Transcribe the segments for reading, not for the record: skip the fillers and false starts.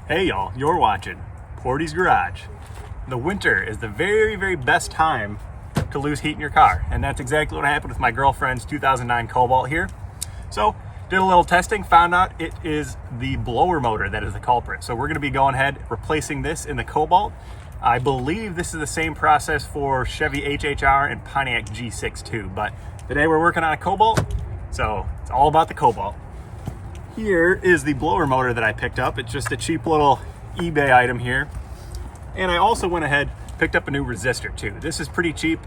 Hey y'all, you're watching Portie's Garage. The winter is the very, very best time to lose heat in your car. And that's exactly what happened with my girlfriend's 2009 Cobalt here. So, did a little testing, found out it is the blower motor that is the culprit. So we're gonna be going ahead, replacing this in the Cobalt. I believe this is the same process for Chevy HHR and Pontiac G6 too, but today we're working on a Cobalt, so it's all about the Cobalt. Here is the blower motor that I picked up. It's just a cheap little eBay item here. And I also went ahead, picked up a new resistor too. This is pretty cheap,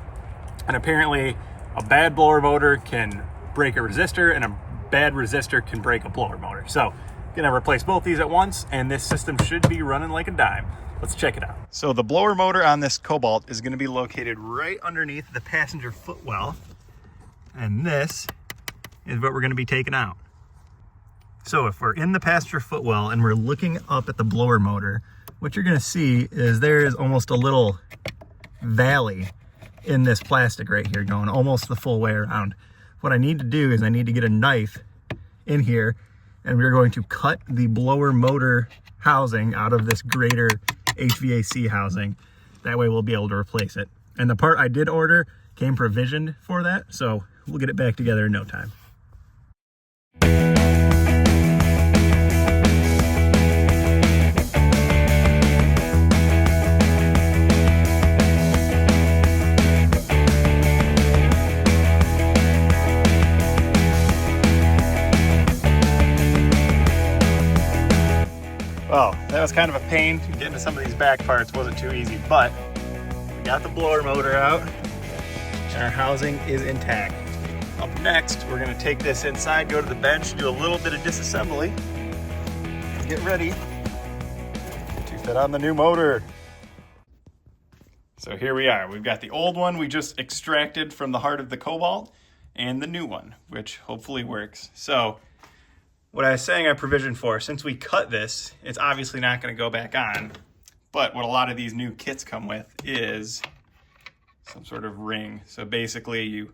and apparently a bad blower motor can break a resistor and a bad resistor can break a blower motor. So gonna replace both these at once, and this system should be running like a dime. Let's check it out. So the blower motor on this Cobalt is gonna be located right underneath the passenger footwell. And this is what we're gonna be taking out. So if we're in the passenger footwell and we're looking up at the blower motor, what you're gonna see is there is almost a little valley in this plastic right here going almost the full way around. What I need to do is I need to get a knife in here, and we're going to cut the blower motor housing out of this greater HVAC housing. That way we'll be able to replace it. And the part I did order came provisioned for that, so we'll get it back together in no time. Well, that was kind of a pain. Getting to some of these back parts wasn't too easy, but we got the blower motor out and our housing is intact. Up next, we're gonna take this inside, go to the bench, do a little bit of disassembly, and get ready to fit on the new motor. So here we are. We've got the old one we just extracted from the heart of the Cobalt and the new one, which hopefully works. So what I was saying I provisioned for, since we cut this, it's obviously not going to go back on. But what a lot of these new kits come with is some sort of ring. So basically you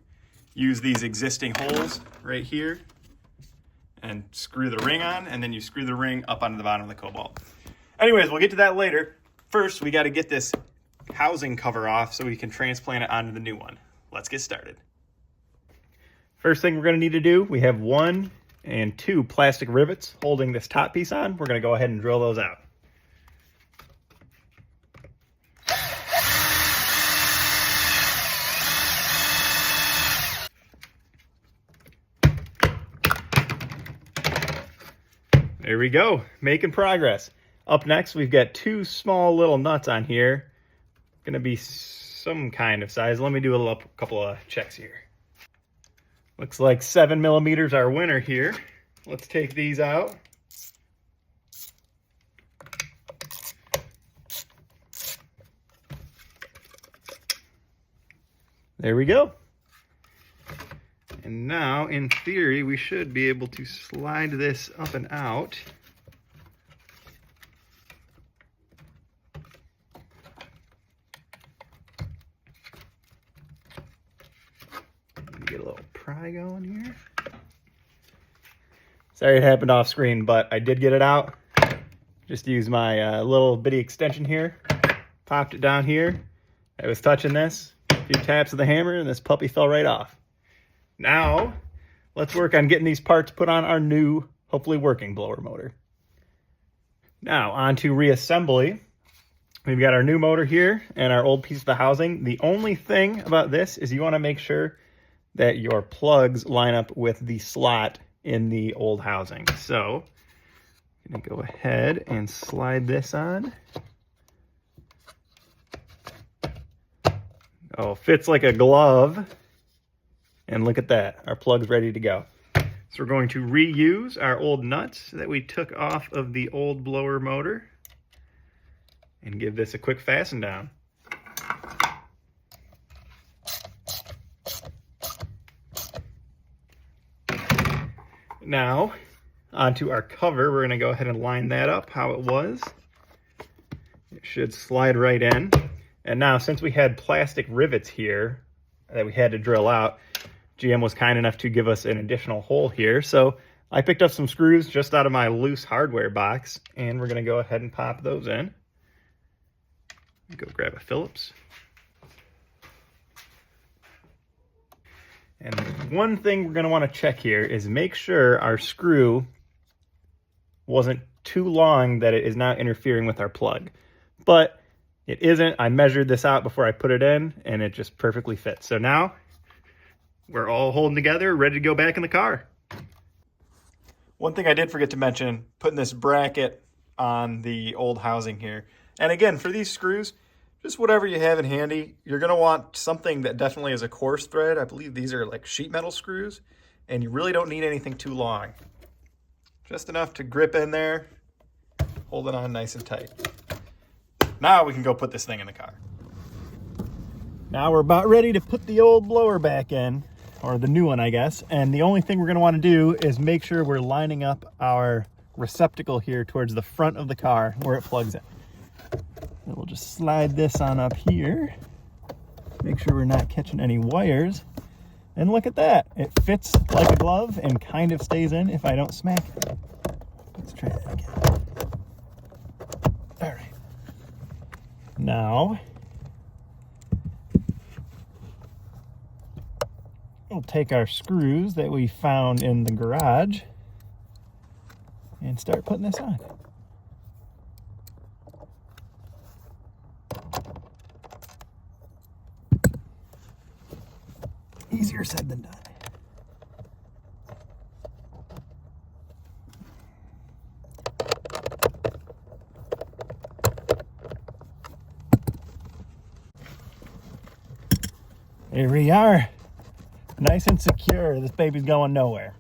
use these existing holes right here and screw the ring on, and then you screw the ring up onto the bottom of the Cobalt. Anyways, we'll get to that later. First, we got to get this housing cover off so we can transplant it onto the new one. Let's get started. First thing we're going to need to do, we have 1 and 2 plastic rivets holding this top piece on. We're going to go ahead and drill those out. There we go, making progress. Up next, we've got 2 small little nuts on here. Going to be some kind of size. Let me do a couple of checks here. Looks like 7 millimeters our winner here. Let's take these out. There we go. And now, in theory, we should be able to slide this up and out. Get a little pry going here. Sorry it happened off screen, but I did get it out. Just used my little bitty extension here. Popped it down here. I was touching this. A few taps of the hammer and this puppy fell right off. Now, let's work on getting these parts put on our new, hopefully working blower motor. Now, on to reassembly. We've got our new motor here and our old piece of the housing. The only thing about this is you want to make sure that your plugs line up with the slot in the old housing. So I'm gonna go ahead and slide this on. Oh, fits like a glove. And look at that, our plug's ready to go. So we're going to reuse our old nuts that we took off of the old blower motor and give this a quick fasten down. Now, onto our cover, we're going to go ahead and line that up how it was. It should slide right in. And now, since we had plastic rivets here that we had to drill out, GM was kind enough to give us an additional hole here. So I picked up some screws just out of my loose hardware box, and we're going to go ahead and pop those in. Go grab a Phillips. And one thing we're going to want to check here is make sure our screw wasn't too long that it is now interfering with our plug. But it isn't. I measured this out before I put it in, and it just perfectly fits. So now we're all holding together, ready to go back in the car. One thing I did forget to mention, putting this bracket on the old housing here. And again, for these screws, just whatever you have in handy. You're going to want something that definitely is a coarse thread. I believe these are like sheet metal screws, and you really don't need anything too long. Just enough to grip in there, hold it on nice and tight. Now we can go put this thing in the car. Now we're about ready to put the old blower back in, or the new one, I guess. And the only thing we're going to want to do is make sure we're lining up our receptacle here towards the front of the car where it plugs in. And we'll just slide this on up here. Make sure we're not catching any wires. And look at that. It fits like a glove and kind of stays in if I don't smack it. Let's try that again. All right. Now, we'll take our screws that we found in the garage and start putting this on. Easier said than done. Here we are, nice and secure. This baby's going nowhere.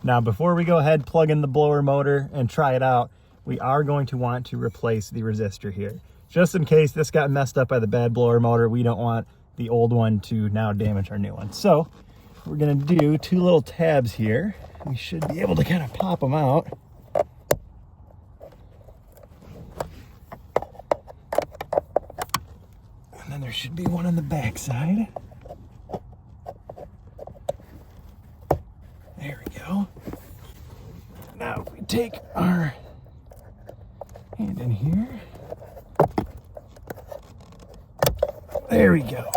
Now, before we go ahead, plug in the blower motor and try it out, we are going to want to replace the resistor here. Just in case this got messed up by the bad blower motor, we don't want the old one to now damage our new one. So we're going to do two little tabs here. We should be able to kind of pop them out. And then there should be one on the back side. There we go. Now we take our hand in here. There we go.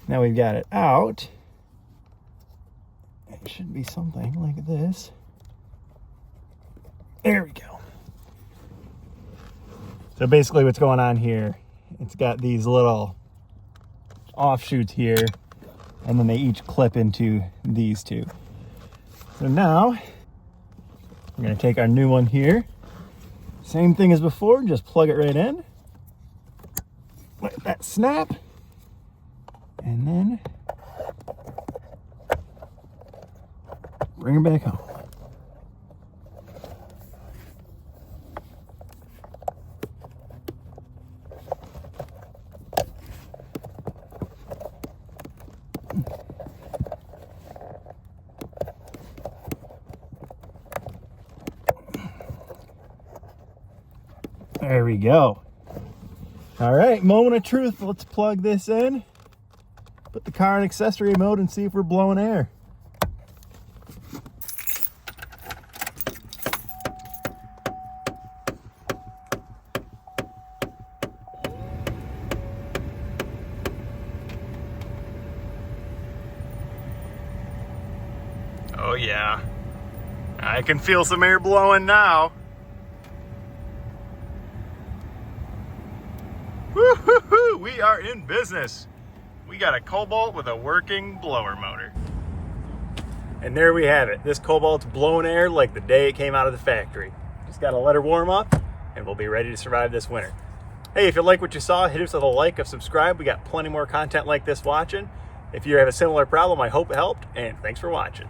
Now we've got it out. It should be something like this. There we go. So basically what's going on here, it's got these little offshoots here, and then they each clip into these two. So now we're going to take our new one here. Same thing as before, just plug it right in. Let that snap. And then bring her back home. There we go. All right, moment of truth. Let's plug this in. Put the car in accessory mode and see if we're blowing air. Oh yeah, I can feel some air blowing now. Woo-hoo-hoo, we are in business. We got a Cobalt with a working blower motor. And there we have it. This Cobalt's blowing air like the day it came out of the factory. Just gotta let her warm up and we'll be ready to survive this winter. Hey, if you like what you saw, hit us with a like, a subscribe. We got plenty more content like this watching. If you have a similar problem, I hope it helped, and thanks for watching.